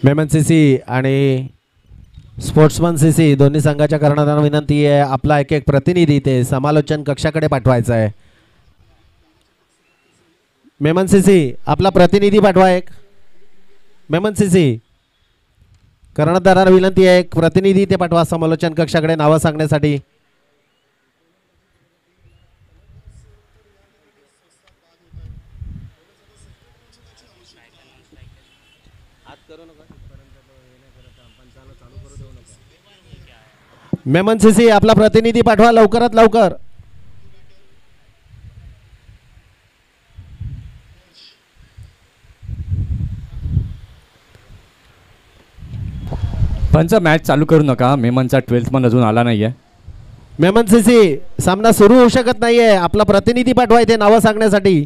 Memon CC आणि sportsman CC दोन्ही संघाच्या कर्णधारांना विनंती आहे, आपला एक एक प्रतिनिधी ते समालोचन कक्षाकडे पाठवायचा आहे. मेमन सीसी आपला प्रतिनिधी पाठवा एक. मेमन सीसी कर्णधारांना विनंती आहे, एक प्रतिनिधी ते पाठवा समालोचन कक्षाकडे नावं सांगण्यासाठी. मेमन सीसी आपला प्रतिनिधी पाठवा लवकरात लवकर. पंच मॅच चालू करू नका, मेमनचा 12th मन अजून आला नाहीये. मेमन सीसी सामना सुरू होऊ शकत नाहीये, आपला प्रतिनिधी पाठवा इथे नावं सांगण्यासाठी.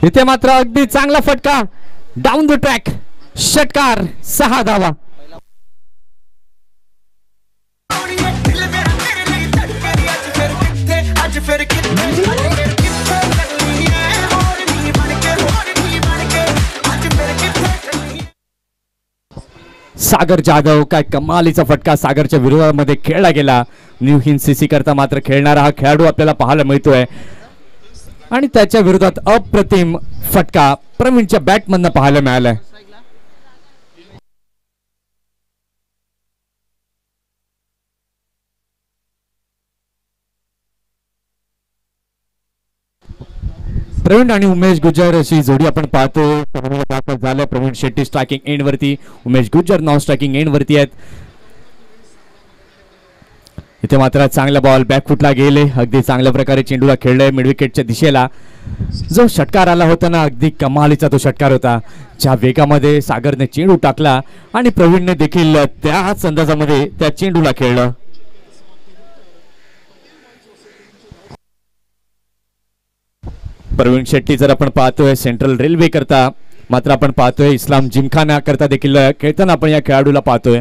इथे मात्र अगदी चांगला फटका डाऊन द ट्रॅक, षटकार, 6 धावा. सागर जाधव, काय कमालीचा फटका सागरच्या विरोधामध्ये खेळला गेला. न्यू हिंद सीसी करता मात्र खेळणारा हा खेळाडू आपल्याला पाहायला मिळतोय आणि त्याच्या विरोधात अप्रतिम फटका प्रवीणच्या बॅटमधनं पाहायला मिळालाय. प्रवीण आणि उमेश गुज्जर अशी जोडी आपण पाहतो. झालं प्रवीण शेट्टी स्ट्रायकिंग एंड वरती, Umesh Gujjar non striking end वरती आहेत. इथे मात्र चांगला बॉल बॅकफुटला गेले, अगदी चांगल्या प्रकारे चेंडूला खेळले मिड विकेटच्या दिशेला. जो षटकार आला होता ना, अगदी कमालीचा तो षटकार होता. ज्या वेगामध्ये सागरने चेंडू टाकला आणि प्रवीणने देखील त्याच अंदाजामध्ये त्या चेंडूला खेळलं. प्रवीण शेट्टी जर आपण पाहतोय सेंट्रल रेल्वे करता, मात्र आपण पाहतोय इस्लाम जिमखाना करता देखील खेळताना आपण या खेळाडूला पाहतोय.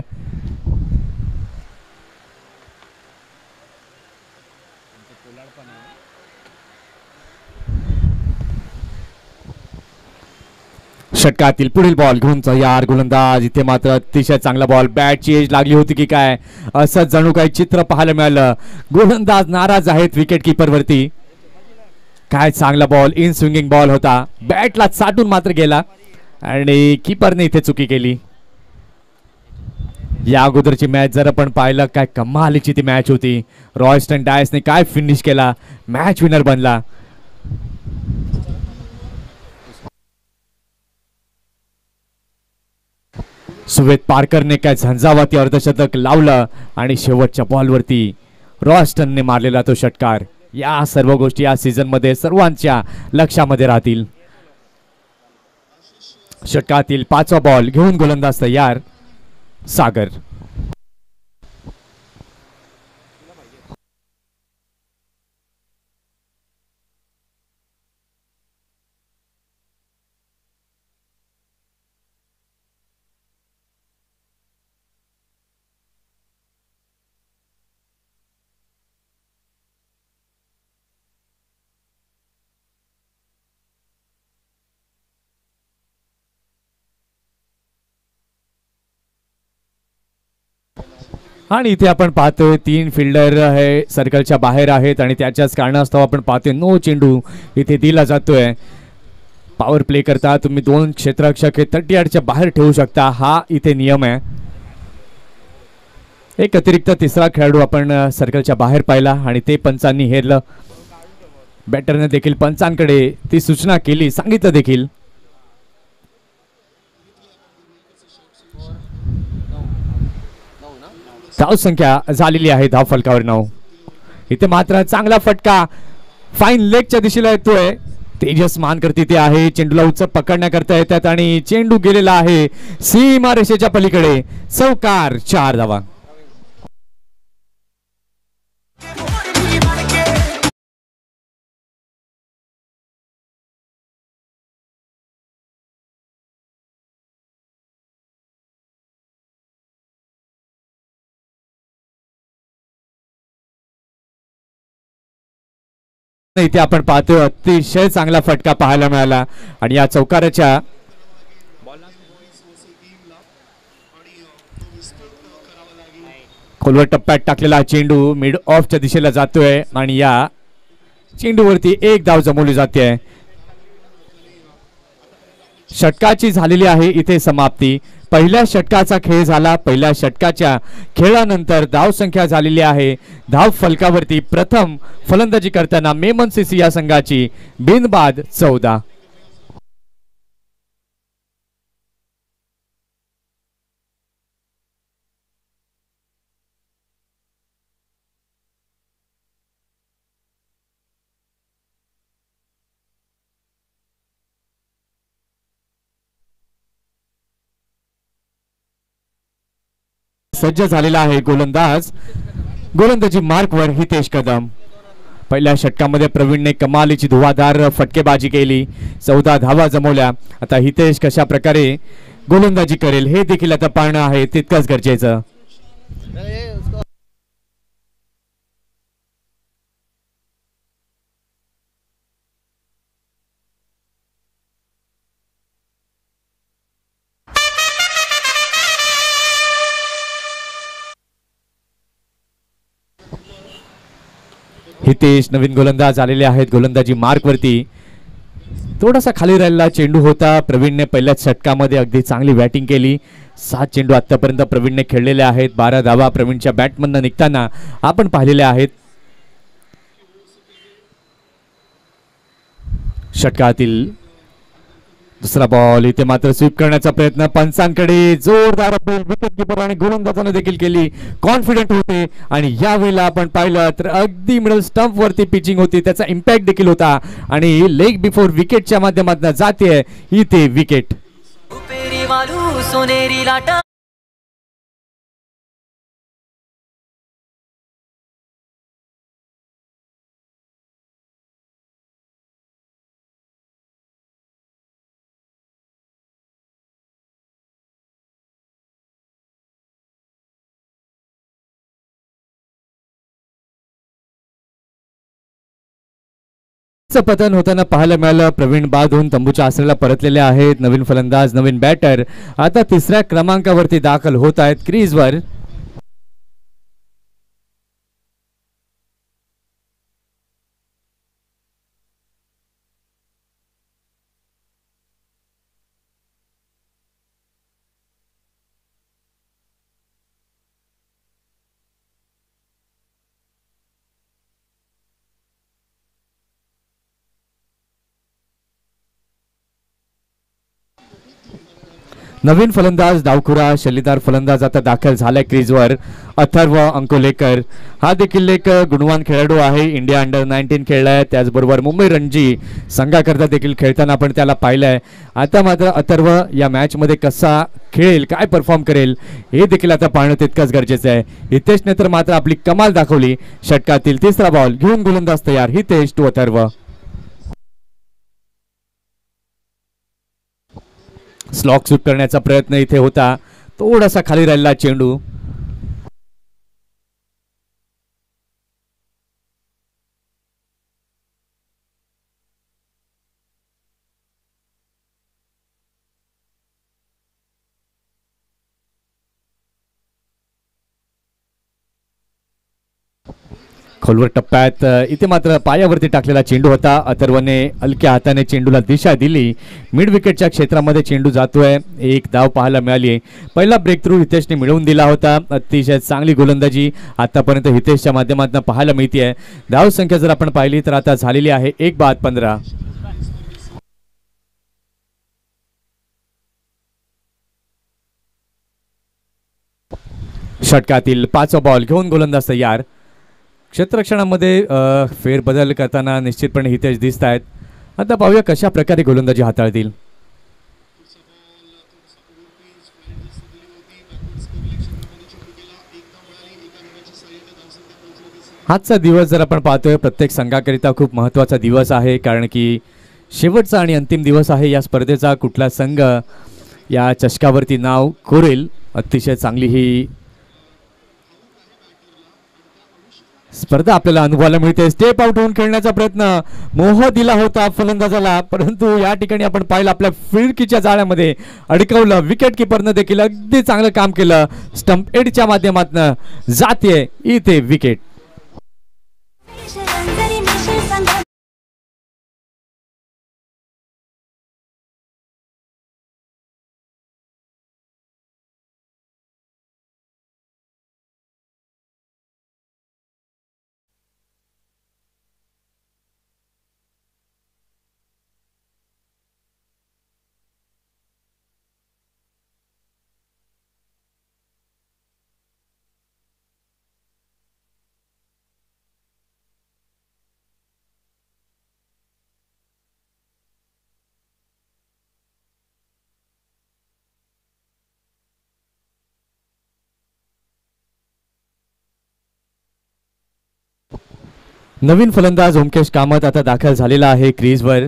षटकातील पुढील बॉल घेऊन तयार गोलंदाज. इथे मात्र अतिशय चांगला बॉल, बॅटची एज लागली होती की काय असं जणू काही चित्र पाहायला मिळालं. गोलंदाज नाराज आहेत विकेट किपर वरती. काय चांगला बॉल, इन स्विंगिंग बॉल होता, बॅटला चाटून मात्र गेला आणि किपरने इथे चुकी केली. या अगोदरची मॅच जर आपण पाहिलं, काय कमालीची ती मॅच होती. रॉयस्टन डायसने काय फिनिश केला, मॅच विनर बनला. सुवेद पारकरने काय झंझावाती अर्धशतक लावलं आणि शेवटच्या बॉलवरती रॉयस्टनने मारलेला तो षटकार. या सर्व गोष्टी या सीझन मध्ये सर्वांच्या लक्षामध्ये राहतील. षटकातील 5वा बॉल घेऊन गोलंदाज तयार सागर. आणि इथे आपण पाहतोय 3 फिल्डर हे सर्कलच्या बाहेर आहेत आणि त्याच्याच कारणास्तव आपण पाहतोय नो चेंडू इथे दिला जातोय. पॉवर प्ले करता तुम्ही 2 क्षेत्ररक्षक हे 30 यार्डच्या बाहेर ठेवू शकता, हा इथे नियम आहे. एक अतिरिक्त तिसरा खेळाडू आपण सर्कलच्या बाहेर पाहिला आणि ते पंचांनी हेरलं. बॅटरने देखील पंचांकडे ती सूचना केली, सांगितलं देखील. धाव संख्या झालेली आहे धाव फलकावर 9. इथे मात्र चांगला फटका फाईन लेगच्या दिशेला येतोय. तेजस मानकर तिथे आहे, चेंडूला उच्च पकडण्याकरता येतात आणि चेंडू गेलेला आहे सीमारेषेच्या पलीकडे. चौकार, 4 धावा. इथे आपण पाहतोय अतिशय चांगला फटका पाहायला मिळाला आणि या चौकाराच्या खोलवर टप्प्यात टाकलेला चेंडू मिड ऑफच्या दिशेला जातोय आणि या चेंडूवरती 1 धाव जमवली जाते. षटकाची झालेली आहे इथे समाप्ती. पहिल्या षटकाचा खेळ झाला. पहिल्या षटकाच्या खेळानंतर धाव संख्या झालेली आहे धाव फलकावरती प्रथम फलंदाजी करताना मेमन सीसी या संघाची बिनबाद 14. सज्ज झालेला आहे गोलंदाज. गोलंदाजी मार्कवर हितेश कदम. पहिल्या षटकामध्ये प्रवीणने कमालीची धुवाधार फटकेबाजी केली, 14 धावा जमवल्या. आता हितेश कशा प्रकारे गोलंदाजी करेल हे देखील आता पाहणं आहे तितकंच गरजेचं. हितेश नवीन गोलंदाज आलेले आहेत गोलंदाजी मार्कवरती. थोडासा खाली राहिलेला चेंडू होता. प्रवीणने पहिल्याच षटकामध्ये अगदी चांगली बॅटिंग केली. 7 चेंडू आतापर्यंत प्रवीणने खेळलेले आहेत. 12 धावा प्रवीणच्या बॅटमधनं निघताना आपण पाहिलेल्या आहेत. षटकातील दुसरा बॉल इथे मात्र स्वीप करण्याचा प्रयत्न पंचांकडे. जोरदार अपील विकेट किपर आणि गोलंदाजाने देखील केली. कॉन्फिडंट होते आणि यावेळेला आपण पाहिलं तर अगदी मिडल स्टंप वरती पिचिंग होती, त्याचा इम्पॅक्ट देखील होता आणि लेग बिफोर विकेटच्या माध्यमातून जाते इथे विकेट. पतन होताना पाहायला मिळालं. प्रवीण बाद होऊन तंबूच्या आसऱ्याला परतलेले आहेत. नवीन फलंदाज नवीन बॅटर आता 3ऱ्या क्रमांकावरती दाखल होत आहेत क्रीजवर. नवीन फलंदाज डावखुरा शैलीदार फलंदाज आता दाखल झालाय क्रीजवर. अथर्व अंकोलेकर हा देखील एक गुणवान खेळाडू आहे. इंडिया अंडर 19 खेळलाय, त्याचबरोबर मुंबई रणजी संघाकरता देखील खेळताना आपण त्याला पाहिलंय. आता मात्र अथर्व या मॅच मध्ये कसा खेळेल, काय परफॉर्म करेल हे देखील आता पाहणं तितकंच गरजेचं आहे. हितेशने तर मात्र आपली कमाल दाखवली. षटकातील 3रा बॉल घेऊन गोलंदाज तयार. Hitesh to Atharva. Slog sweep करण्याचा प्रयत्न इथे होता. थोडासा खाली राहिलेला चेंडू. खोलवर टप्प्यात इथे मात्र पायावरती टाकलेला चेंडू होता. अथर्वने हलक्या हाताने चेंडूला दिशा दिली. मिड विकेटच्या क्षेत्रामध्ये चेंडू जातोय. एक धाव पाहायला मिळाली. पहिला ब्रेक थ्रू हितेशने मिळवून दिला होता. अतिशय चांगली गोलंदाजी आतापर्यंत हितेशच्या माध्यमातून पाहायला मिळते. धाव संख्या जर आपण पाहिली तर आता झालेली आहे 1/15. षटकातील 5वा बॉल घेऊन गोलंदाज तयार. क्षेत्ररक्षणामध्ये फेरबदल करताना निश्चितपणे हितेश दिसत आहेत. आता पाहूया कशा प्रकारे गोलंदाजी हाताळतील. आजचा दिवस जर आपण पाहतोय प्रत्येक संघाकरिता खूप महत्त्वाचा दिवस आहे, कारण की शेवटचा आणि अंतिम दिवस आहे या स्पर्धेचा. कुठला संघ या चषकावरती नाव कोरेल, अतिशय चांगली ही स्पर्धा आपल्याला अनुभवायला मिळते. स्टेप आउट होऊन खेळण्याचा प्रयत्न मोह दिला होता फलंदाजाला, परंतु या ठिकाणी आपण पाहिलं आपल्या फिरकीच्या जाळ्यामध्ये अडकवलं. विकेट किपरनं देखील अगदी चांगलं काम केलं. स्टंप एडच्या माध्यमातून जाते इथे विकेट. नवीन फलंदाज ओमकेश कामत आता दाखल झालेला आहे क्रीजवर.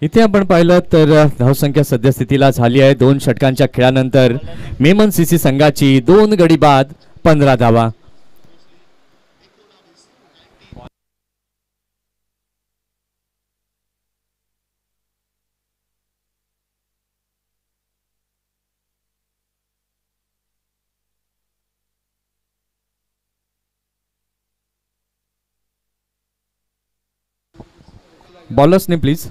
इथे आपण पाहिलं तर धावसंख्या सद्यस्थितीला झाली आहे 2 षटकांच्या खेळानंतर मेमन सीसी संघाची 2 गडी बाद 15 धावा. बॉलर्सने प्लीज.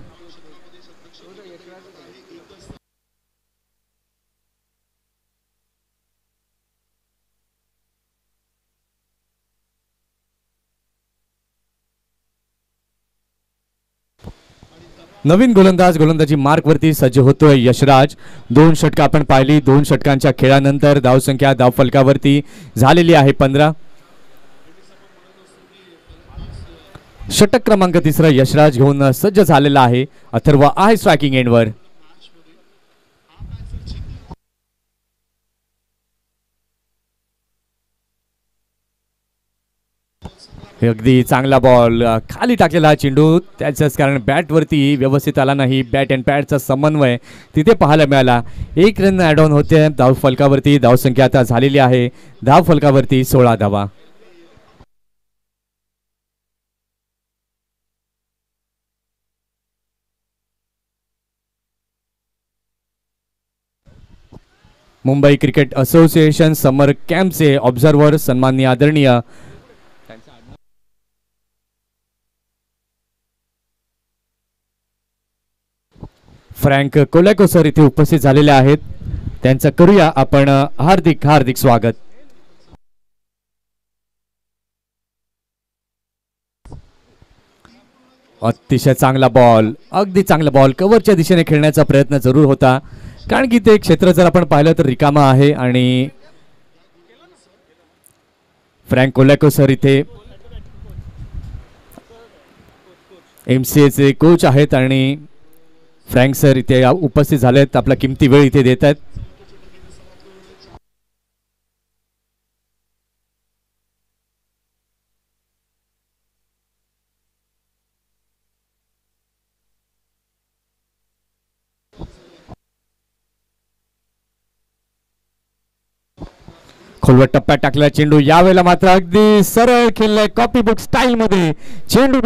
नवीन गोलंदाजी मार्कवरती सज्ज होतोय यशराज. 2 षटकं आपण पाहिली. 2 षटकांच्या खेळानंतर धावसंख्या धावफलकावरती झालेली आहे 15. षटक क्रमांक 3 यशराज घेऊन सज्ज झालेला आहे. अथर्व आहे स्ट्रायकिंग एंडवर. अगदी चांगला बॉल खाली टाकलेला चेंडू, त्याच्याच कारण बॅटवरती व्यवस्थित आला नाही. बॅट अँड पॅडचा समन्वय तिथे पाहायला मिळाला. 1 रन ॲड ऑन होते धावफलकावरती. धावसंख्या आता झालेली आहे धावफलकावरती 16 धावा. मुंबई क्रिकेट असोसिएशन समर कॅम्पचे ऑब्झर्व्हर सन्माननीय आदरणीय फ्रँक कोलॅको सर इथे उपस्थित झालेले आहेत. त्यांचं करूया आपण हार्दिक हार्दिक स्वागत. अतिशय चांगला बॉल, अगदी चांगला बॉल. कव्हरच्या दिशेने खेळण्याचा प्रयत्न जरूर होता, कारण की ते क्षेत्र जर आपण पाहिलं तर रिकामा आहे. आणि फ्रँक कोलॅको सर इथे MCAचे कोच आहेत आणि फ्रँक सर इथे उपस्थित झालेत. आपला किमती वेळ इथे देत आहेत. खोलवट टप्प्यात टाकला चेंडू. यावेळेला मात्र अगदी सरळ खेळलाय कॉपी बुक स्टाईल मध्ये चेंडू.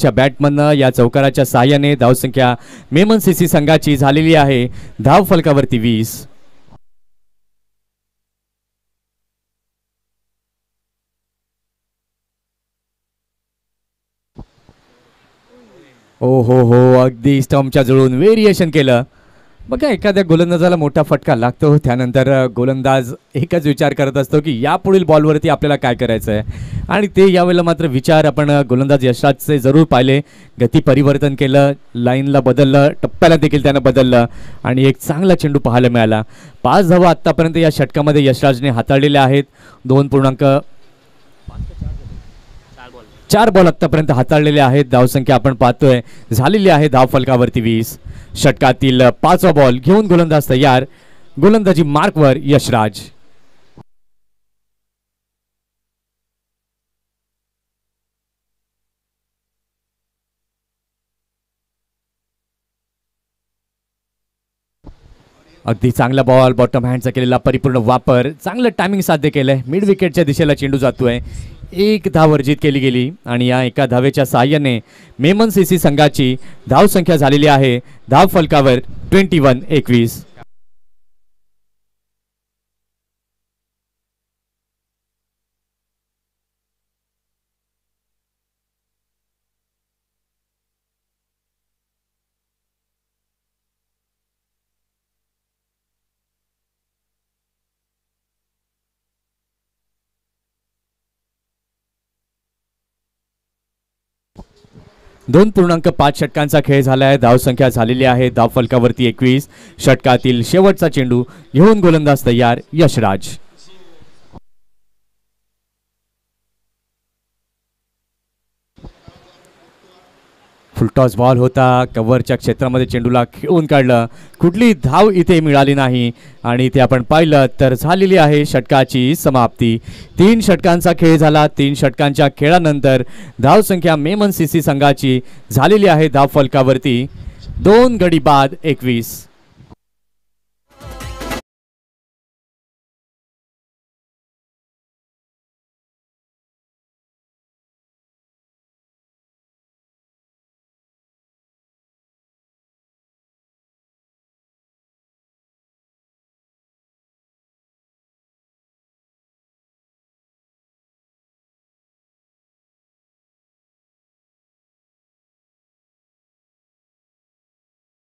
च्या बॅटमधनं या चौकाराच्या साहाय्याने धावसंख्या मेमन सीसी संघाची झालेली आहे धाव फलकावरती 20. ओ हो अगदी स्टंपच्या जुळून व्हेरिएशन केलं. बघा एखाद्या गोलंदाजाला मोठा फटका लागतो त्यानंतर गोलंदाज एकच विचार करत असतो की यापुढील बॉलवरती आपल्याला काय करायचं आहे आणि ते यावेळेला मात्र विचार आपण गोलंदाज यशराजचे जरूर पाहिले. गती परिवर्तन केलं, लाईनला बदललं, टप्प्याला देखील त्यानं बदललं आणि एक चांगला चेंडू पाहायला मिळाला. 5 धावा आत्तापर्यंत या षटकामध्ये यशराजने हाताळलेल्या आहेत. 4 बॉल आत्तापर्यंत हाताळलेले आहेत. धावसंख्या आपण पाहतोय झालेली आहे धाव फलकावरती 20. षटकातील 5वा बॉल घेऊन गोलंदाज तयार. गोलंदाजी मार्कवर यशराज. अगदी चांगला बॉल, बॉटम हँडचा केलेला परिपूर्ण वापर, चांगलं टायमिंग साध्य केलंय. मिड विकेटच्या दिशेला चेंडू जातोय. 1 धाव अर्जित केली गेली आणि या एका धावेच्या साहाय्याने मेमन सीसी संघाची धावसंख्या झालेली आहे धाव फलकावर 21-21. दोन 2.5 षटकांचा खेळ झाला आहे. धावसंख्या झालेली आहे धाव फलकावरती 21. षटकातील शेवटचा चेंडू घेऊन गोलंदाज तयार यशराज. फुलटॉस बॉल होता. कव्हरच्या क्षेत्रामध्ये चेंडूला खेळून काढलं. कुठली धाव इथे मिळाली नाही आणि इथे आपण पाहिलं तर झालेली आहे षटकाची समाप्ती. 3 षटकांचा खेळ झाला. 3 षटकांच्या खेळानंतर धावसंख्या मेमन सीसी संघाची झालेली आहे धाव फलकावरती 2 गडी बाद 21.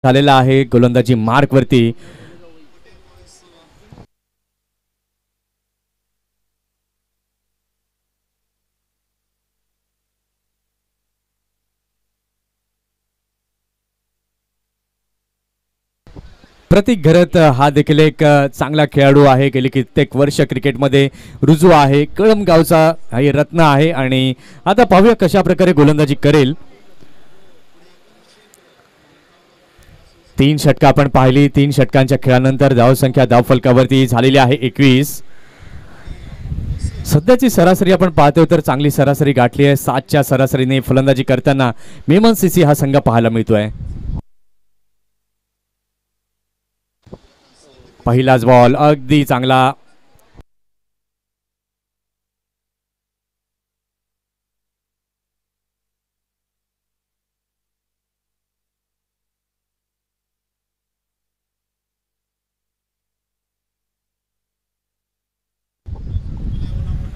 झालेला आहे गोलंदाजी मार्कवरती. प्रतीक घरत हा देखील एक चांगला खेळाडू आहे. गेली कित्येक वर्ष क्रिकेटमध्ये रुजू आहे. कळमगावचा हे रत्न आहे आणि आता पाहूया कशा प्रकारे गोलंदाजी करेल. 3 षटकं आपण पाहिली. 3 षटकांच्या खेळानंतर धावसंख्या धाव फलकावरती झालेली आहे 21. सध्याची सरासरी आपण पाहतोय तर चांगली सरासरी गाठली आहे. 7च्या सरासरीने फलंदाजी करताना मेमन सीसी हा संघ पाहायला मिळतोय. पहिलाच बॉल अगदी चांगला.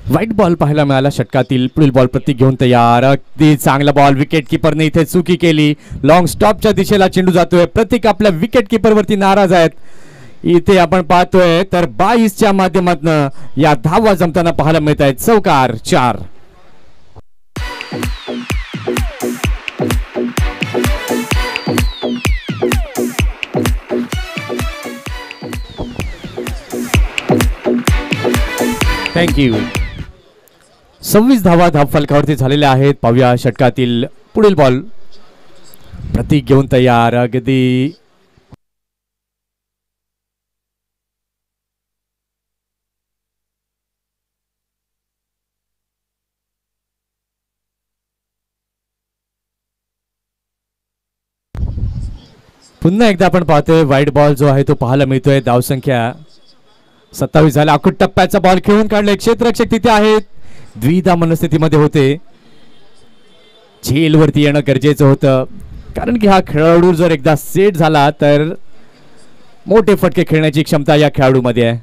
व्हाईट बॉल पाहायला मिळाला. षटकातील पुढील बॉल प्रतीक घेऊन तयार. अगदी चांगला बॉल. विकेट किपरने इथे चुकी केली. लॉंग स्टॉपच्या दिशेला चेंडू जातोय. प्रतीक आपल्या विकेट किपरवरती नाराज आहेत. इथे आपण पाहतोय तर 22च्या माध्यमातून या धावा जमताना पाहायला मिळत आहेत. चौकार 4. थँक्यू. 26 धावा धाव फलकावरती झालेल्या आहेत. पाहूया षटकातील पुढील बॉल. प्रतीक घेऊन तयार. अगदी पुन्हा एकदा आपण पाहतोय व्हाईट बॉल जो आहे तो पाहायला मिळतोय. धावसंख्या 27 झाला. अकुट टप्प्याचा बॉल खेळून काढले. क्षेत्ररक्षक तिथे आहेत. द्विधा मनस्थितीमध्ये होते. झेलवरती येणं गरजेचं होतं, कारण की हा खेळाडू जर एकदा सेट झाला तर मोठे फटके खेळण्याची क्षमता या खेळाडूमध्ये आहे.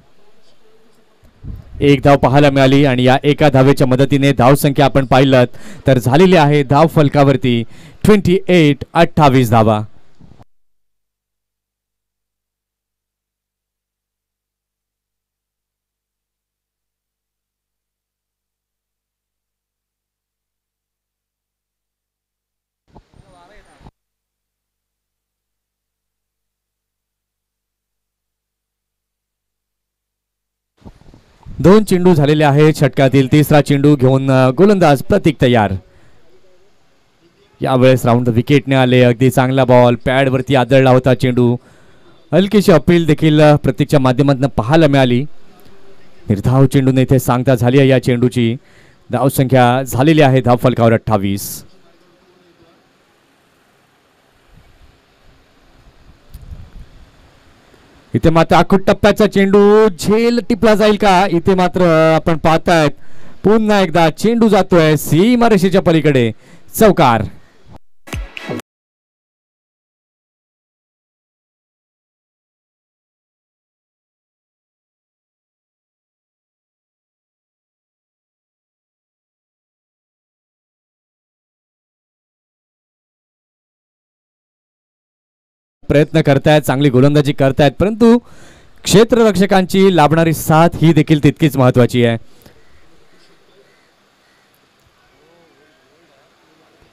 एक धाव पाहायला मिळाली आणि या एका धावेच्या मदतीने धावसंख्या आपण पाहिलं तर झालेली आहे धाव फलकावरती 28 धावा. दोन चेंडू झालेले आहेत. षटकातील तिसरा चेंडू घेऊन गोलंदाज प्रतीक तयार. यावेळेस राऊंड विकेटने आले. अगदी चांगला बॉल पॅड वरती आदळला होता चेंडू. हलकीशी अपील देखील प्रतीकच्या माध्यमातून पाहायला मिळाली. निर्धाव चेंडूने इथे सांगता झाली आहे या चेंडूची. धावसंख्या झालेली आहे धाव फलकावर 28. इथे मात्र आखूट टप्प्याचा चेंडू झेल टिपला जाईल का? इथे मात्र आपण पाहतायत पुन्हा एकदा चेंडू जातोय सीमारेषेच्या पलीकडे. चौकार. प्रयत्न करतायत, चांगली गोलंदाजी करतायत, परंतु क्षेत्ररक्षकांची लाभणारी साथ ही देखील तितकीच महत्वाची आहे.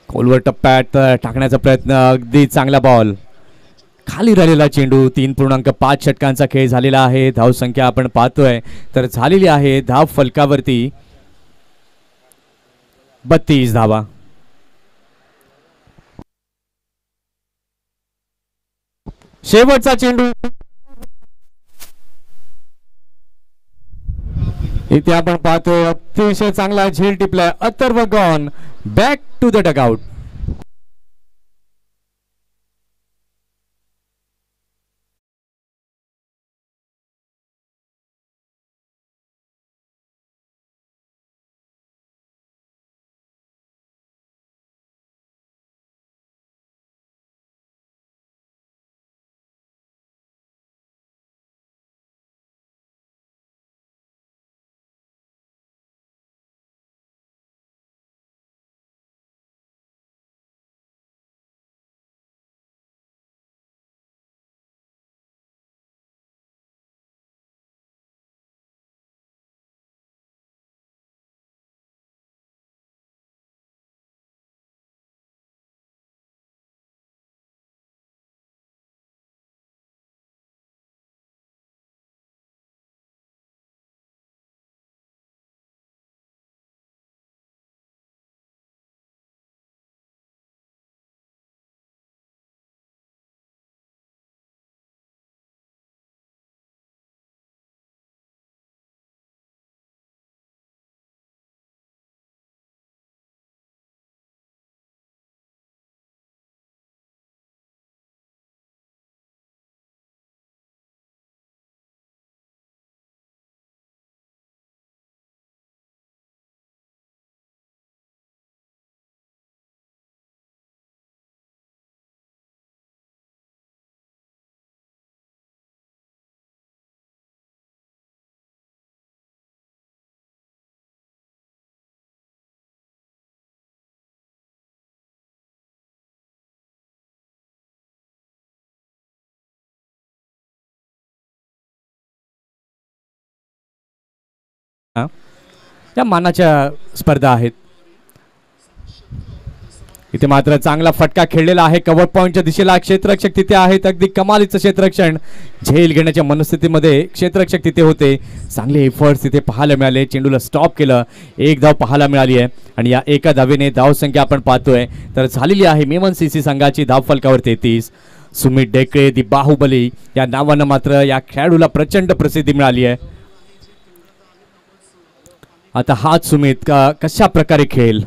खोलवर टप्प्यात टाकण्याचा प्रयत्न. अगदी चांगला बॉल. खाली राहिलेला चेंडू. 3.5 षटकांचा खेळ झालेला आहे. धावसंख्या आपण पाहतोय तर झालेली आहे धाव फलकावरती 32 धावा. शेवटचा चेंडू. इथे आपण पाहतोय अतिशय चांगला झेल टिपलाय. Atharva gone back to the dugout. या मानाच्या स्पर्धा आहेत. इथे मात्र चांगला फटका खेळलेला आहे कव्हर पॉइंटच्या दिशेला. क्षेत्ररक्षक तिथे आहेत. अगदी कमालीचं क्षेत्ररक्षण. झेल घेण्याच्या मनस्थितीमध्ये क्षेत्ररक्षक तिथे होते. चांगले एफर्ट्स तिथे पाहायला मिळाले. चेंडूला स्टॉप केलं. एक धाव पाहायला मिळाली आहे आणि या एका धावेने धावसंख्या आपण पाहतोय तर झालेली आहे मेमन सीसी संघाची धाव फलकावर 33. सुमित डेकळे दी बाहुबली या नावानं मात्र या खेळाडूला प्रचंड प्रसिद्धी मिळाली आहे. आता हाच सुमित कशा प्रकारे खेळ.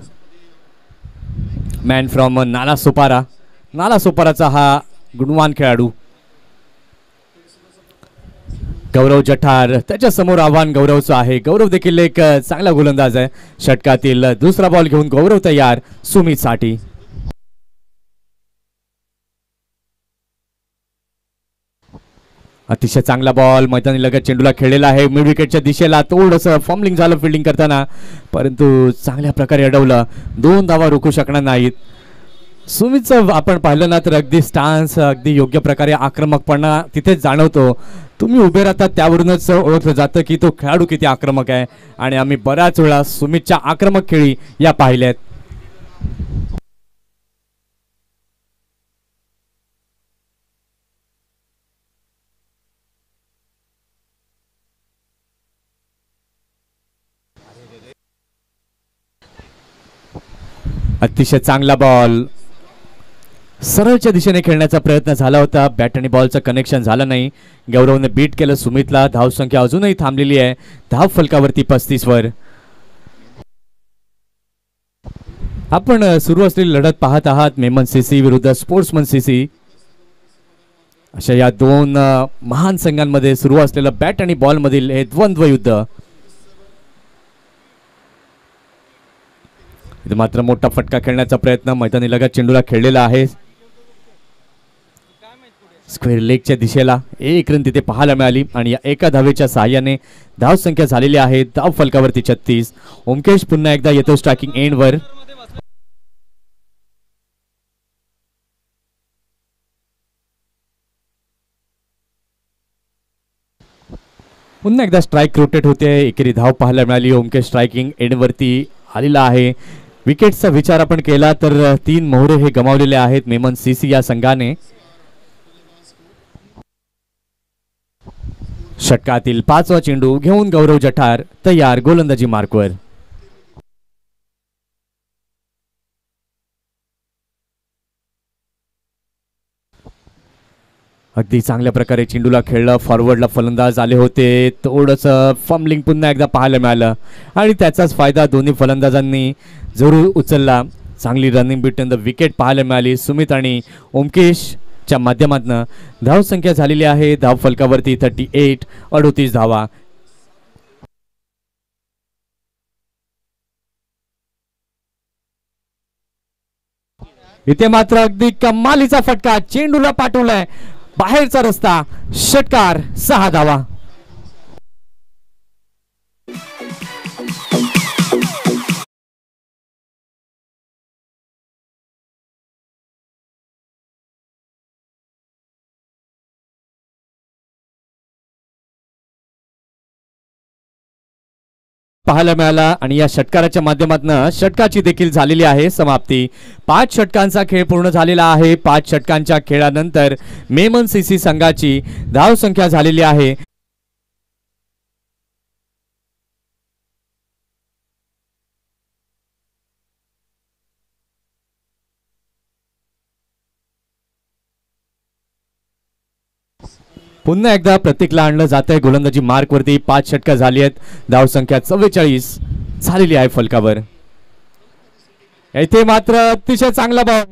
Man from Nalasopara. नालासोपाराचा हा गुणवान खेळाडू. गौरव जठार त्याच्या समोर आव्हान गौरवचं आहे. गौरव देखील एक चांगला गोलंदाज आहे. षटकातील दुसरा बॉल घेऊन गौरव तयार सुमित साठी. अतिशय चांगला बॉल मैदानी लगत चेंडूला खेळलेला आहे. मिड विकेटच्या दिशेला थोडंसं फॉर्मलिंग झालं फिल्डिंग करताना, परंतु चांगल्या प्रकारे अडवलं. 2 धावा रोखू शकणार नाहीत. सुमितचं आपण पाहिलं ना तर अगदी स्टान्स अगदी योग्य प्रकारे आक्रमकपणा तिथे जाणवतो. तुम्ही उभे राहतात त्यावरूनच ओळखलं जातं की तो खेळाडू किती आक्रमक आहे. आणि आम्ही बऱ्याच वेळा सुमितच्या आक्रमक खेळी या पाहिल्यात. अतिशय चांगला बॉल सरळच्या दिशेने खेळण्याचा प्रयत्न झाला होता. बॅट आणि बॉलचं कनेक्शन झालं नाही. गौरवने बीट केलं सुमितला. धावसंख्या अजूनही थांबलेली आहे. धाव फलकावरती 35 वर. आपण सुरू असलेली लढत पाहत आहात. मेमन सीसी विरुद्ध स्पोर्ट्समन सीसी अशा या 2 महान संघांमध्ये सुरू असलेलं बॅट आणि बॉल मधील हे द्वंद्व युद्ध. इथे मात्र मोठा फटका खेळण्याचा प्रयत्न मैदानी लगत चेंडूला खेळलेला आहे. स्क्वेअर लेगच्या दिशेला एक रन तिथे पाहायला मिळाली आणि या एका धावेच्या सहाय्याने धावसंख्या झालेली आहे धाव फलकावरती 36. ओमकेश पुन्हा एकदा येतो स्ट्रायकिंग एंडवर. पुन्हा एकदा स्ट्राइक रोटेट होते. एकेरी धाव पाहायला मिळाली. ओमकेश स्ट्रायकिंग एंडवरती आलेला आहे. विकेटचा विचार आपण केला तर 3 मोहरे हे गमावलेले आहेत मेमन सीसी या संघाने. षटकातील 5वा चेंडू घेऊन गौरव जठार तयार गोलंदाजी मार्कवर. अगदी चांगल्या प्रकारे चेंडूला खेळलं. फॉरवर्डला फलंदाज आले होते. थोडंसं फंबलिंग पुन्हा एकदा पाहायला मिळालं आणि त्याचाच फायदा दोन्ही फलंदाजांनी जरूर उचलला. चांगली रनिंग बिटवीन द विकेट पाहायला मिळाली. सुमित आणि ओमकेशच्या माध्यमातून धावसंख्या झालेली आहे धाव फलकावरती 38. 38 धावा. इथे मात्र अगदी कमालीचा फटका चेंडूला पाठवलाय बाहेरचा रस्ता. षटकार 6 धावा. पाहायला मिळाला आणि या षटकाराच्या माध्यमातून षटकाची देखील झालेली आहे समाप्ती. 5 षटकांचा खेळ पूर्ण झालेला आहे. 5 षटकांच्या खेळानंतर मेमन सीसी संघाची धाव संख्या झालेली आहे पुन्हा एकदा प्रतीकला आणलं जात आहे गोलंदाजी मार्क वरती. 5 षटका झाली आहेत. धाव संख्या 44 झालेली आहे फलकावर. येथे मात्र अतिशय चांगला बॉल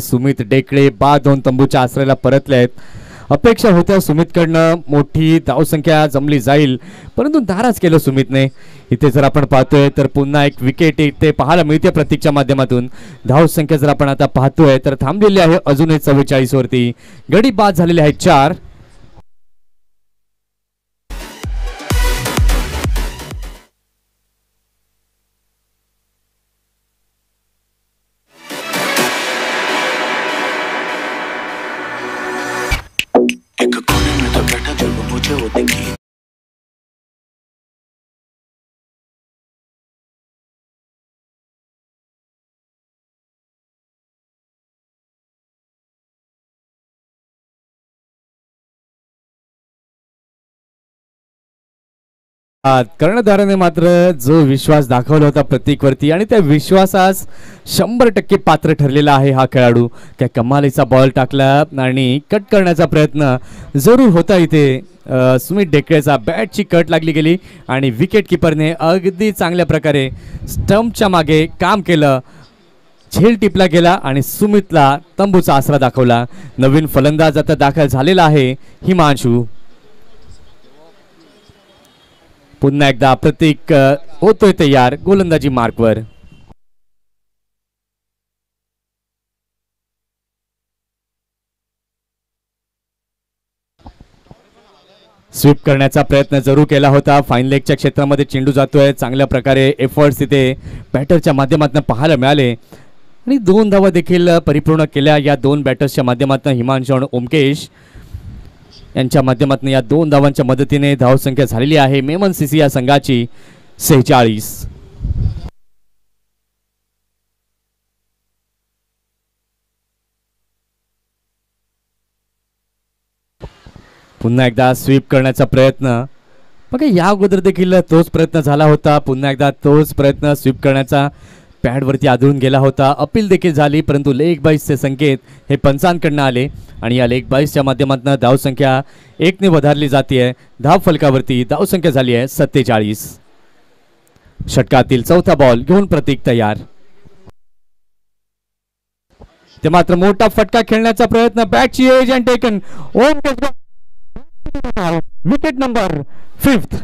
सुमित डेकडे बाद 2 तंबूच्या आश्रयाला परतले आहेत. अपेक्षा होत्या सुमितकडनं मोठी धावसंख्या जमली जाईल, परंतु नाराज केलं सुमितने. इथे जर आपण पाहतोय तर पुन्हा एक विकेट इथे पाहायला मिळते प्रतीकच्या माध्यमातून. धावसंख्या जर आपण आता पाहतोय तर थांबलेली आहे अजूनही 44 वरती. गडी बाद झालेले आहेत 4. एक कोने में तो बैठा जो मुझे वो देखी कर्णधाराने मात्र जो विश्वास दाखवला होता प्रतीकवरती आणि त्या विश्वासास 100% पात्र ठरलेला आहे हा खेळाडू. त्या कमालीचा बॉल टाकला आणि कट करण्याचा प्रयत्न जरूर होता इथे. सुमित ढेकळेचा बॅटची कट लागली गेली आणि विकेट किपरने अगदी चांगल्या प्रकारे स्टंपच्या मागे काम केलं. झेल टिपला गेला आणि सुमितला तंबूचा आसरा दाखवला. नवीन फलंदाज आता दाखल झालेला आहे हिमांशू. पुन्हा एकदा प्रतीक होतोय तयार गोलंदाजी मार्कवर. स्वीप करण्याचा प्रयत्न जरूर केला होता. फाईन लेगच्या क्षेत्रामध्ये चेंडू जातोय. चांगल्या प्रकारे एफर्ट्स इथे बॅटरच्या माध्यमातून पाहायला मिळाले आणि 2 धावा देखील परिपूर्ण केल्या या 2 बॅटर्सच्या माध्यमातून. हिमांशू आणि ओमकेश यांच्या माध्यमातून या 2 धावांच्या मदतीने धावसंख्या झालेली आहे मेमन सीसी या संघाची 46. पुन्हा एकदा स्वीप करण्याचा प्रयत्न. बघा या अगोदर देखील तोच प्रयत्न झाला होता. पुन्हा एकदा तोच प्रयत्न स्वीप करण्याचा पॅडवरती आदळून गेला होता. अपील देखील झाली परंतु लेग बाईसचे संकेत हे पंचांकडनं आले आणि या लेग बाईसच्या माध्यमातून धावसंख्या 1 ने वधारली जाते. धाव फलकावरती धावसंख्या झाली आहे 47. षटकातील चौथा बॉल घेऊन प्रतीक तयार. ते मात्र मोठा फटका खेळण्याचा प्रयत्न. बॅटची edge and taken. Wicket number 5.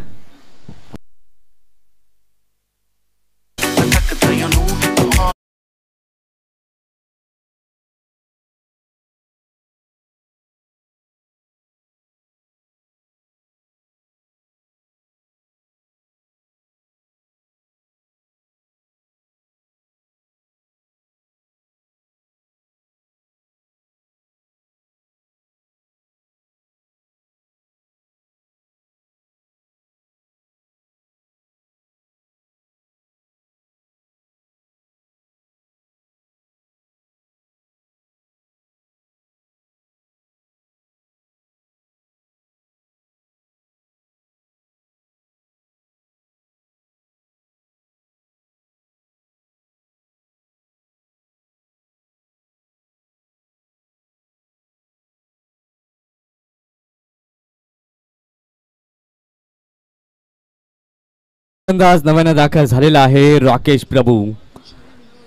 फलंदाज नव्यानं दाखल झालेला आहे राकेश प्रभू.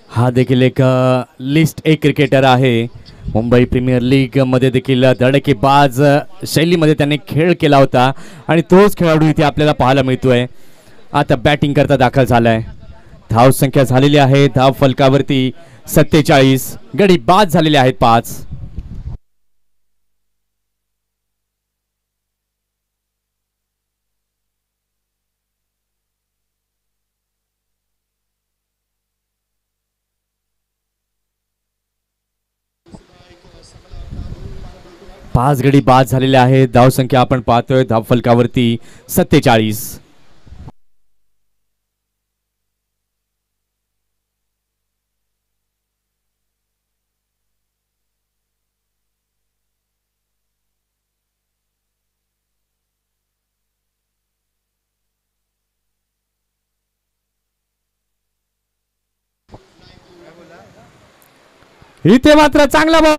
हा देखील एक लिस्ट ए क्रिकेटर आहे. मुंबई प्रीमियर लीग मध्ये देखील धडकेबाज शैलीमध्ये त्याने खेळ केला होता आणि तोच खेळाडू इथे आपल्याला पाहायला मिळतोय. आता बॅटिंग करता दाखल झालाय. धाव संख्या झालेली आहे धाव फलकावरती 47. गडी बाद झालेले आहेत 5. पाच गडी बाद झालेले आहेत. धावसंख्या आपण पाहतोय धाव फलकावरती 47. इथे मात्र चांगला बॉल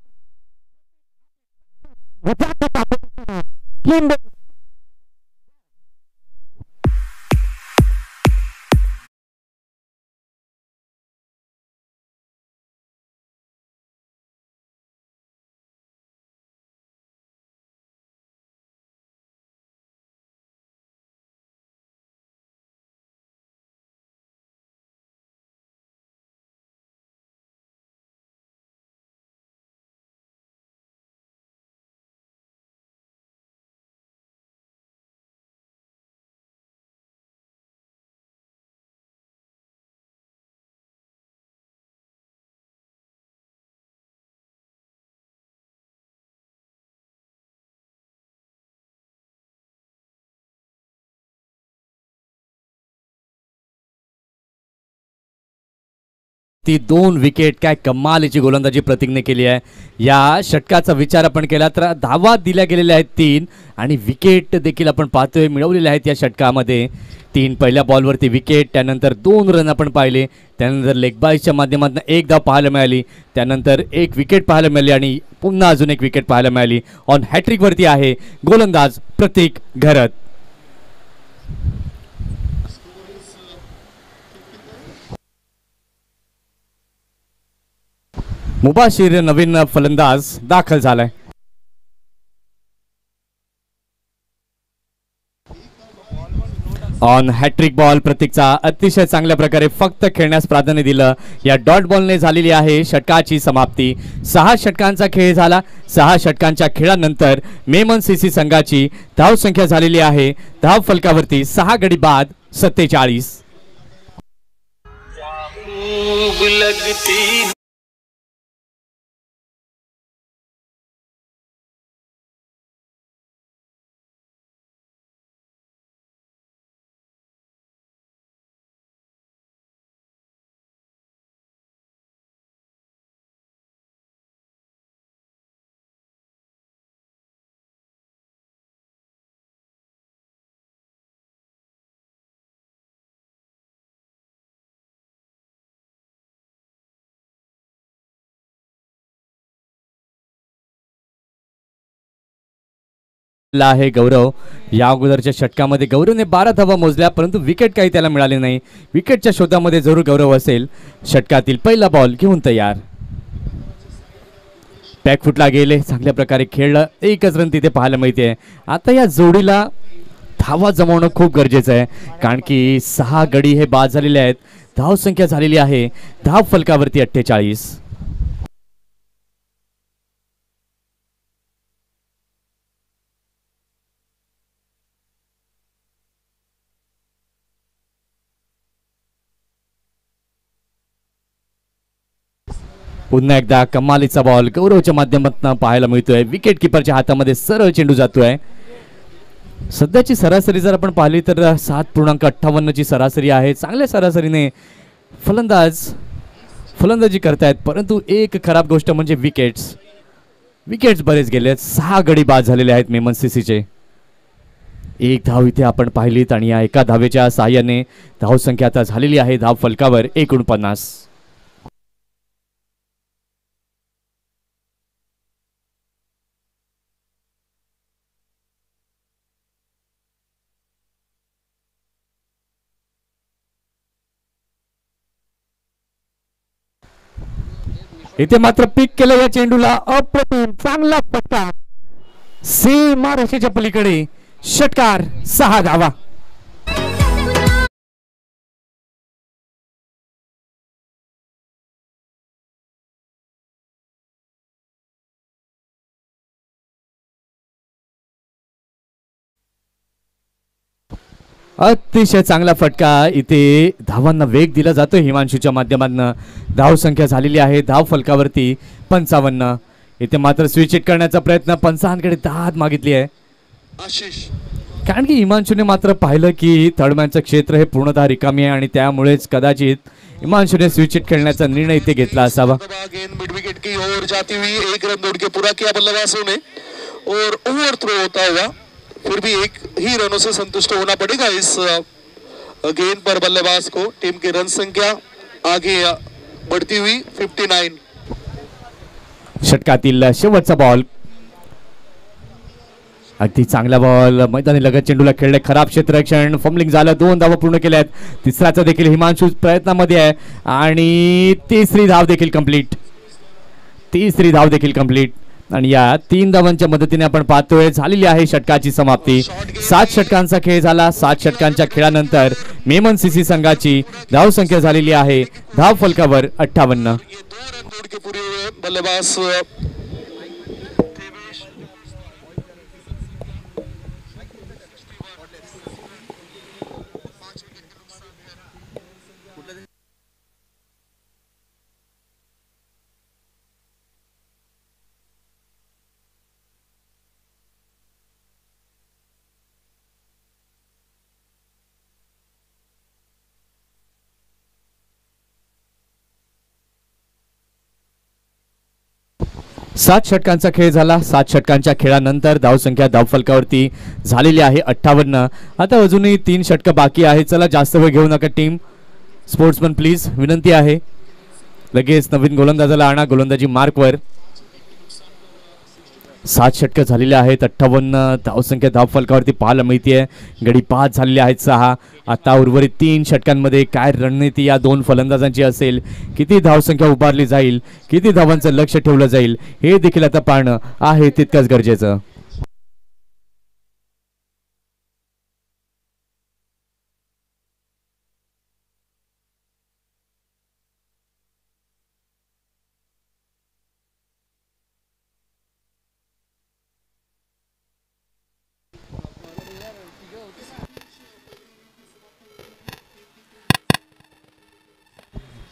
ती 2 विकेट, काय कमालीची गोलंदाजी प्रतीकने केली आहे. या षटकाचा विचार आपण केला तर धावा दिल्या गेलेल्या आहेत 3 आणि विकेट देखील आपण पाहतोय मिळवलेल्या आहेत या षटकामध्ये. 3 पहिल्या बॉलवरती विकेट, त्यानंतर 2 रन आपण पाहिले, त्यानंतर लेगबाईच्या माध्यमातून 1 धाव पाहायला मिळाली, त्यानंतर 1 विकेट पाहायला मिळाली आणि पुन्हा अजून 1 विकेट पाहायला मिळाली. ऑन हॅट्रिकवरती आहे गोलंदाज प्रतीक घरत. मुबाशिर नवीन फलंदाज दाखल झालाय. ऑन हॅट्रिक बॉल प्रतीकचा अतिशय चांगल्या प्रकारे फक्त खेळण्यास प्राधान्य दिलं. या डॉट बॉलने झालेली आहे षटकाची समाप्ती. 6 षटकांचा खेळ झाला. 6 षटकांच्या खेळानंतर मेमन सीसी संघाची धावसंख्या झालेली आहे धाव फलकावरती 6 गडी बाद 47. आहे गौरव. या अगोदरच्या षटकामध्ये गौरवने 12 धावा मोजल्या, परंतु विकेट काही त्याला मिळाली नाही. विकेटच्या शोधामध्ये जरूर गौरव असेल. षटकातील पहिला बॉल घेऊन तयार. बॅकफुटला गेले, चांगल्या प्रकारे खेळलं, 1च रन तिथे पाहायला मिळते. आता या जोडीला धावा जमवणं खूप गरजेचं आहे, कारण की 6 गडी हे बाद झालेले आहेत. धावसंख्या झालेली आहे धाव फलकावरती 48. पुन्हा एकदा कमालीचा बॉल गौरवच्या माध्यमातून पाहायला मिळतोय. विकेट किपरच्या हातामध्ये सरळ चेंडू जातोय. सध्याची सरासरी जर आपण पाहिली तर 7.58 ची सरासरी आहे. चांगल्या सरासरीने फलंदाजी करतायत, परंतु एक खराब गोष्ट म्हणजे विकेट्स बरेच गेलेत. 6 गडी बाद झालेले आहेत मेमन सीसीचे. 1 धाव इथे आपण पाहिलीत आणि या एका धावेच्या साहाय्याने धावसंख्या आता झालेली आहे धाव फलकावर 49. इथे मात्र पिक केलं या चेंडूला. अप्रतिम चांगला फटका सीमा रेषेच्या पलीकडे. षटकार 6 धावा. अतिशय चांगला फटका. इथे धावांना वेग दिला जातो हिमांशूच्या माध्यमातून. धाव संख्या झालेली आहे धाव फलकावरती 55. इथे मात्र स्विच हिट करण्याचा प्रयत्न, पंचांकडे दाद मागितली आहे आशिष, कारण की हिमांशूने मात्र पाहिलं की थर्डमॅनचं क्षेत्र हे पूर्णतः रिकामी आहे आणि त्यामुळेच कदाचित हिमांशूने स्विच हिट खेळण्याचा निर्णय इथे घेतला असावा. मिड विकेट की ओर जाती हुई 1 रन दौड़ के पूरा किया बल्लेबाजों ने और ओवर थ्रो होता हुआ फिर भी 1 ही रनों से संतुष्ट होना पड़ेगा इस गेंद पर बल्लेबाज को. टीम की रन संख्या आगे बढ़ती हुई 59. षटकातील शेवटचा बॉल, अगदी चांगला बॉल मैदानी लगत चेंडूला खेळले. खराब क्षेत्ररक्षण, फंबलिंग झालं, 2 धावा पूर्ण केल्या आहेत. तिसऱ्याचा देखील हिमांशू प्रयत्नामध्ये आहे आणि तिसरी धाव देखील कंप्लीट. आणि या 3 धावांच्या मदतीने आपण पाहतोय झालेली आहे षटकाची समाप्ती. 7 षटकांचा खेळ झाला. 7 षटकांच्या खेळानंतर मेमन सीसी संघाची धाव संख्या झालेली आहे धाव फलकावर 58. बल्लेबाज 7 षटकांचा खेळ झाला. 7 षटकांच्या खेळानंतर धावसंख्या धावफलकावरती झालेली आहे 58. आता अजूनही 3 षटकं बाकी आहे. चला जास्त वेळ घेऊ नका टीम स्पोर्ट्समन प्लीज, विनंती आहे. लगेच नवीन गोलंदाजाला आणा गोलंदाजी मार्कवर. 7 षटकं झालेली आहेत. 58 धावसंख्या धावफलकावरती पाहायला मिळते. गडी 5 झालेले आहेत 6. आता उर्वरित 3 षटकांमध्ये काय रणनीती या दोन फलंदाजांची असेल, किती धावसंख्या उभारली जाईल, किती धावांचं लक्ष ठेवलं जाईल, हे देखील आता पाहणं आहे तितकंच गरजेचं.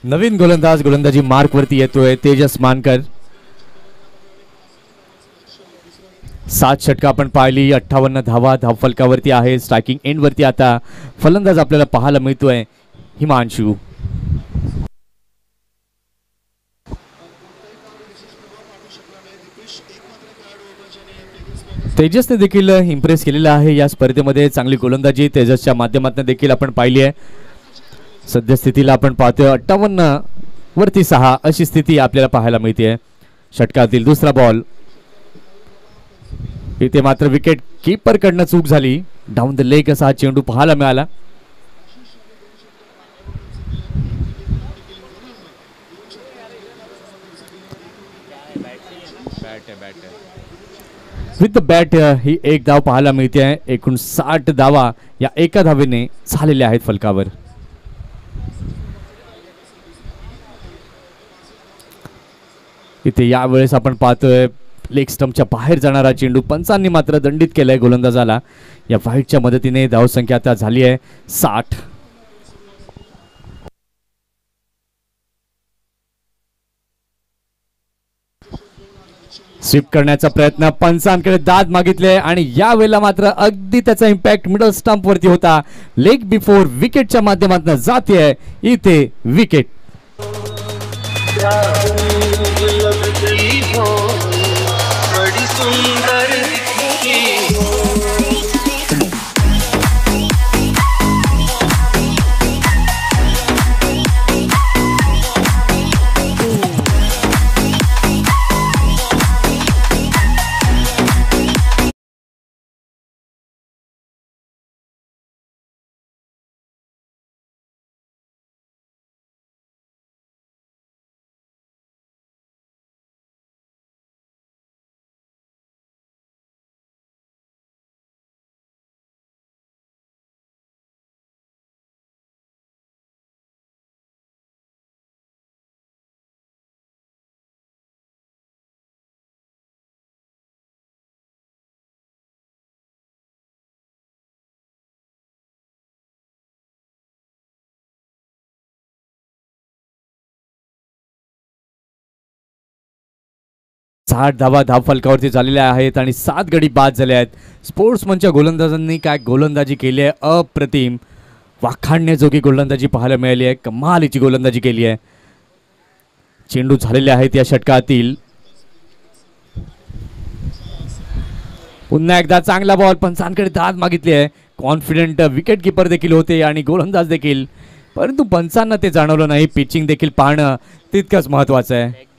नवीन गोलंदाज गोलंदाजी मार्क वरती येतोय तेजस मानकर. 7 षटकं आपण पाहिली. 58 धावा धावफलकावरती आहे. स्ट्रायकिंग एंड वरती आता फलंदाज आपल्याला पाहायला मिळतोय हिमांशू. तेजसने देखील इम्प्रेस केलेलं आहे या स्पर्धेमध्ये. चांगली गोलंदाजी तेजसच्या माध्यमातून देखील आपण पाहिली आहे. सद्यस्थितीला आपण पाहतोय 58 वरती 6 अशी स्थिती आपल्याला पाहायला मिळते. षटकातील दुसरा बॉल. इथे मात्र विकेट कीपर कडनं चूक झाली. डाऊन द लेग असा हा चेंडू पाहायला मिळाला. विथ द बॅट ही एक धाव पाहायला मिळते. एकूण 60 धावा या एका धावेने झालेल्या आहेत फलकावर. इथे यावेळेस आपण पाहतोय लेग स्टंपच्या बाहेर जाणारा चेंडू पंचांनी मात्र दंडित केलाय गोलंदाजाला. या वाईटच्या मदतीने धावसंख्या आता झाली आहे 60. स्वीप करण्याचा प्रयत्न, पंचांकडे दाद मागितले आणि यावेळेला मात्र अगदी त्याचा इम्पॅक्ट मिडल स्टंप वरती होता. लेग बिफोर विकेटच्या माध्यमातून जाते इथे विकेट. साठ धावा धावफलकावरती झालेल्या आहेत आणि 7 गडी बाद झाले आहेत. स्पोर्ट्समनच्या गोलंदाजांनी काय गोलंदाजी केली आहे, अप्रतिम वाखाणण्याजोगी गोलंदाजी पाहायला मिळाली आहे. कमालीची गोलंदाजी केली आहे. चेंडू झालेले आहेत या षटकातील. पुन्हा एकदा चांगला बॉल, पंचांकडे दाद मागितली आहे. कॉन्फिडंट विकेट कीपर देखील होते आणि गोलंदाज देखील, परंतु पंचांना ते जाणवलं नाही. पिचिंग देखील पाहणं तितकंच महत्वाचं आहे.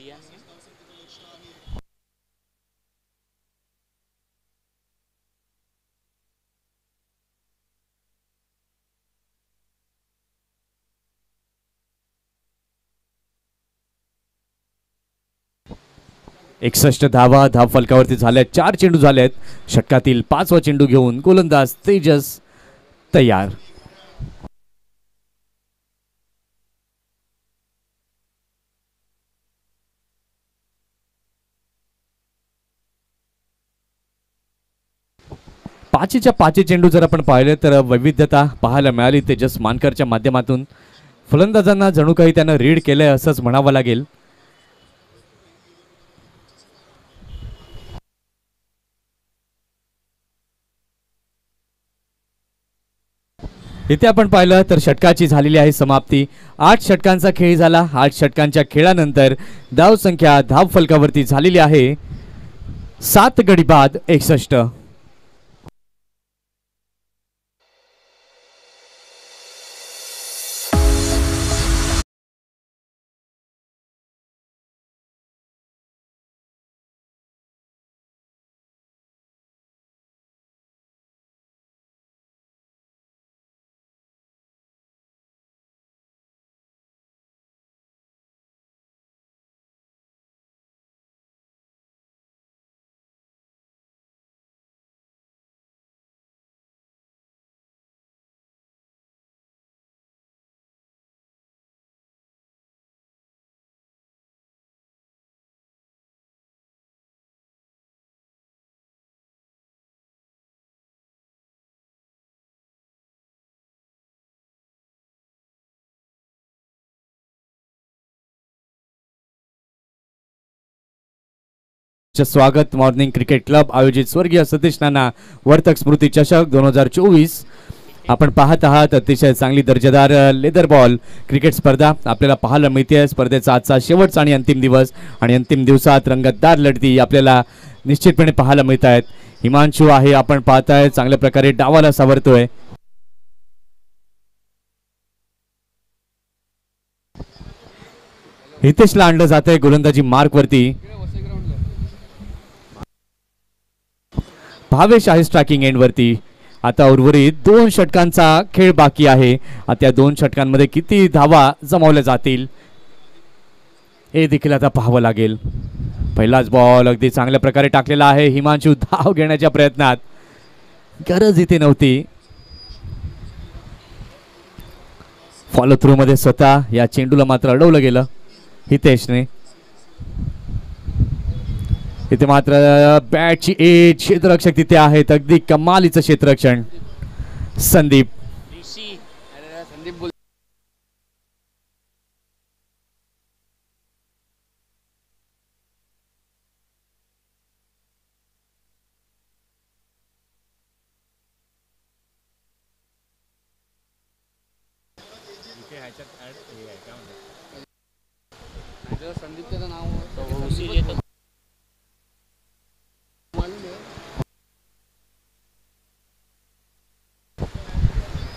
एकसष्ट धावा धावफलकावरती झाल्या. 4 चेंडू झालेत. षटकातील 5वा चेंडू घेऊन गोलंदाज तेजस तयार. पाचीच्या 5 चेंडू जर आपण पाहिले तर वैविध्यता पाहायला मिळाली तेजस मानकरच्या माध्यमातून. फलंदाजांना जणू काही त्यानं रीड केलंय असंच म्हणावं लागेल. इथे आपण पाहिलं तर षटकाची झालेली आहे समाप्ती. 8 षटकांचा खेळ झाला. 8 षटकांच्या खेळानंतर धाव संख्या धाव फलकावरती झालेली आहे 7 गडी बाद 61. स्वागत मॉर्निंग क्रिकेट क्लब आयोजित स्वर्गीय सतीश नाना वर्तक स्मृती चषक 2024. आपण पाहत आहात अतिशय चांगली दर्जेदार लेदर बॉल क्रिकेट स्पर्धा आपल्याला पाहायला मिळते. स्पर्धेचा आजचा शेवटचा आणि अंतिम दिवस आणि अंतिम दिवसात रंगतदार लढती आपल्याला निश्चितपणे पाहायला मिळत आहेत. हिमांशू आहे आपण पाहताय चांगल्या प्रकारे डावाला सावरतोय. हितेशला आणलं जात आहे गोलंदाजी मार्क वरती. भावेश आहे स्ट्रायकिंग एंड वरती. आता उर्वरित 2 षटकांचा खेळ बाकी आहे. आता 2 षटकांमध्ये किती धावा जमवल्या जातील हे देखील आता पाहावं लागेल. पहिलाच बॉल अगदी चांगल्या प्रकारे टाकलेला आहे. हिमांशू धाव घेण्याच्या प्रयत्नात, गरज इथे नव्हती. फॉलो थ्रू मध्ये स्वतः या चेंडूला मात्र अडवलं गेलं हितेशने. इथे मात्र बॅटची एज क्षेत्ररक्षक तिथे आहेत. अगदी कमालीचं क्षेत्ररक्षण संदीप. संदीपचं नाव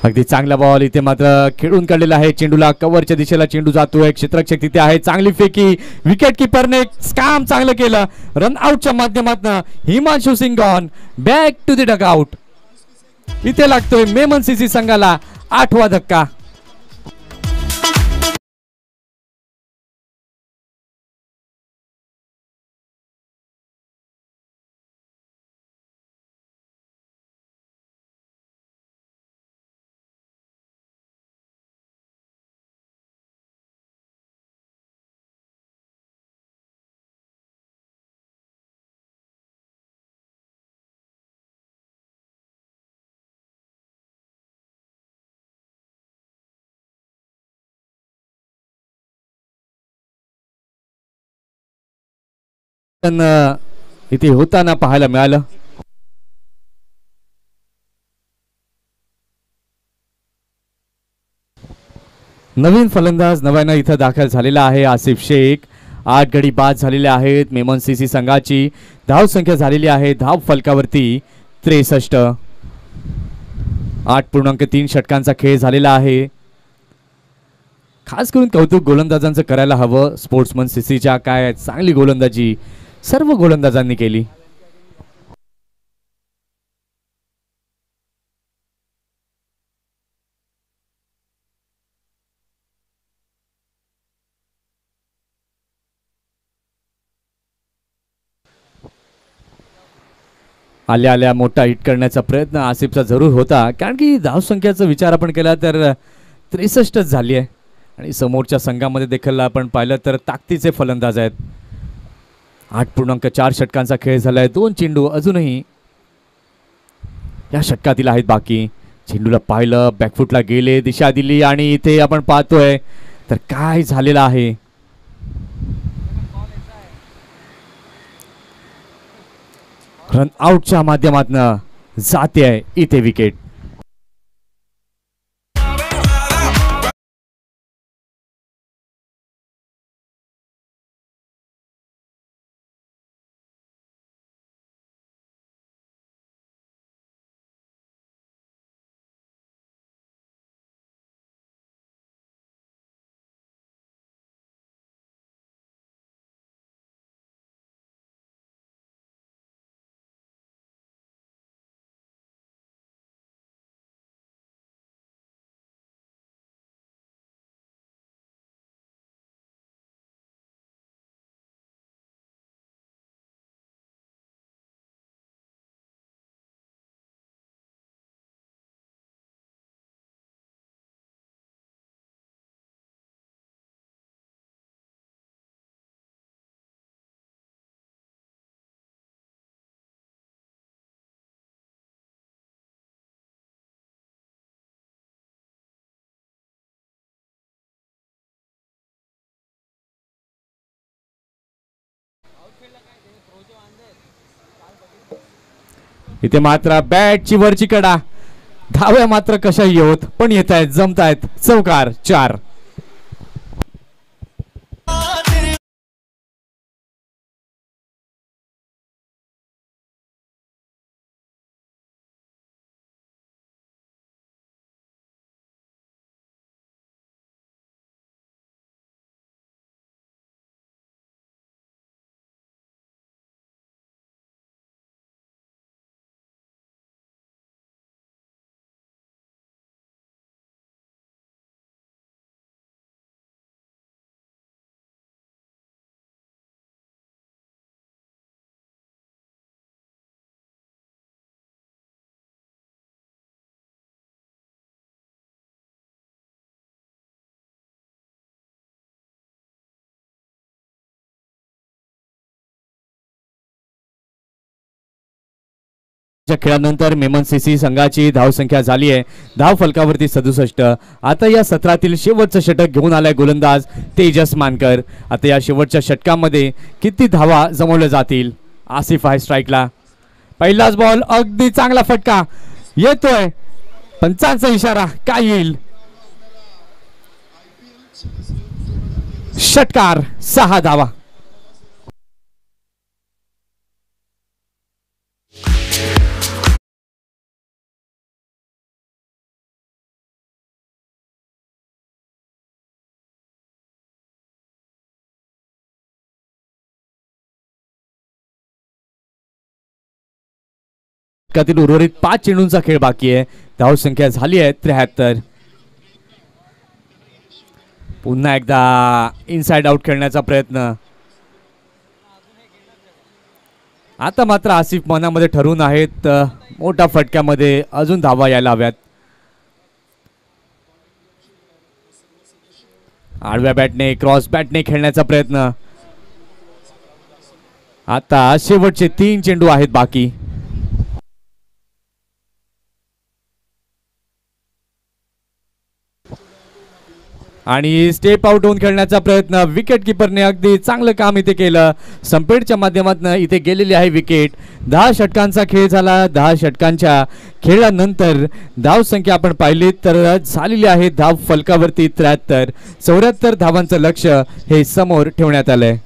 अगदी चांगला बॉल इथे मात्र खेळून काढलेला आहे. चेंडूला कव्हरच्या दिशेला चेंडू जातोय. क्षेत्ररक्षक तिथे आहे. चांगली फेकी. विकेट किपरने काम चांगलं केलं. रन आउटच्या माध्यमातून Himanshu Singh on back to the dugout. इथे लागतोय मेमन सीसी संघाला 8वा धक्का. इथे होताना पाहायला मिळालं. नवीन फलंदाज नव्यानं इथं दाखल झालेला आहे आसिफ शेख. 8 गडी बाद झालेले आहेत. मेमन सीसी संघाची धाव संख्या झालेली आहे धाव फलकावरती 63. 8.3 षटकांचा खेळ झालेला आहे. खास करून कौतुक गोलंदाजांचं करायला हवं. स्पोर्ट्समन सीसीच्या काय चांगली गोलंदाजी सर्व गोलंदाजांनी केली. आल्या आल्या मोठा हिट करण्याचा प्रयत्न आसिफचा जरूर होता, कारण की धावसंख्येचा विचार आपण केला तर 63 झाली आहे आणि समोरच्या संघामध्ये देखील आपण पाहिलं तर ताकदीचे फलंदाज आहेत. 8.4 षटकांचा खेळ झाला आहे. 2 चेंडू अजूनही या षटकातील आहेत बाकी. चेंडूला पाहिलं, बॅकफुटला गेले, दिशा दिली आणि इथे आपण पाहतोय तर काय झालेलं आहे. रन आउटच्या माध्यमातून जाते आहे इथे विकेट. इथे मात्र बॅटची वरची कडा, धाव्या मात्र कशाही होत पण येत आहेत, जमतायत. चौकार 4. खेळानंतर मेमन सीसी संघाची धावसंख्या झाली आहे धाव फलकावरती 67. आता या सत्रातील शेवटचं षटक घेऊन आलाय गोलंदाज तेजस मानकर. आता या शेवटच्या षटकामध्ये किती धावा जमवल्या जातील. आसिफ आहे स्ट्राईकला. पहिलाच बॉल अगदी चांगला फटका येतोय, पंचांचा इशारा काय येईल. षटकार 6 धावा. उर्वरित 5 चेंडूंचा खेळ बाकी आहे. धावसंख्या झाली आहे 73. पुन्हा एकदा इनसाइड आउट खेळण्याचा प्रयत्न. आता मात्र आसिफ मनामध्ये ठरवून आहेत मोठ्या फटक्यामध्ये अजून धावा यायला हव्यात. आडव्या बॅटने क्रॉस बॅटने खेळण्याचा प्रयत्न. आता शेवटचे 3 चेंडू आहेत बाकी. आणि स्टेप आउट होऊन खेळण्याचा प्रयत्न. विकेट किपरने अगदी चांगलं काम इथे केलं. संपेटच्या माध्यमातून इथे गेलेली आहे विकेट. 10 षटकांचा खेळ झाला. 10 षटकांच्या खेळानंतर धाव संख्या आपण पाहिली तर झालेली आहे धाव फलकावरती 73. 74 धावांचं लक्ष्य हे समोर ठेवण्यात आलंय.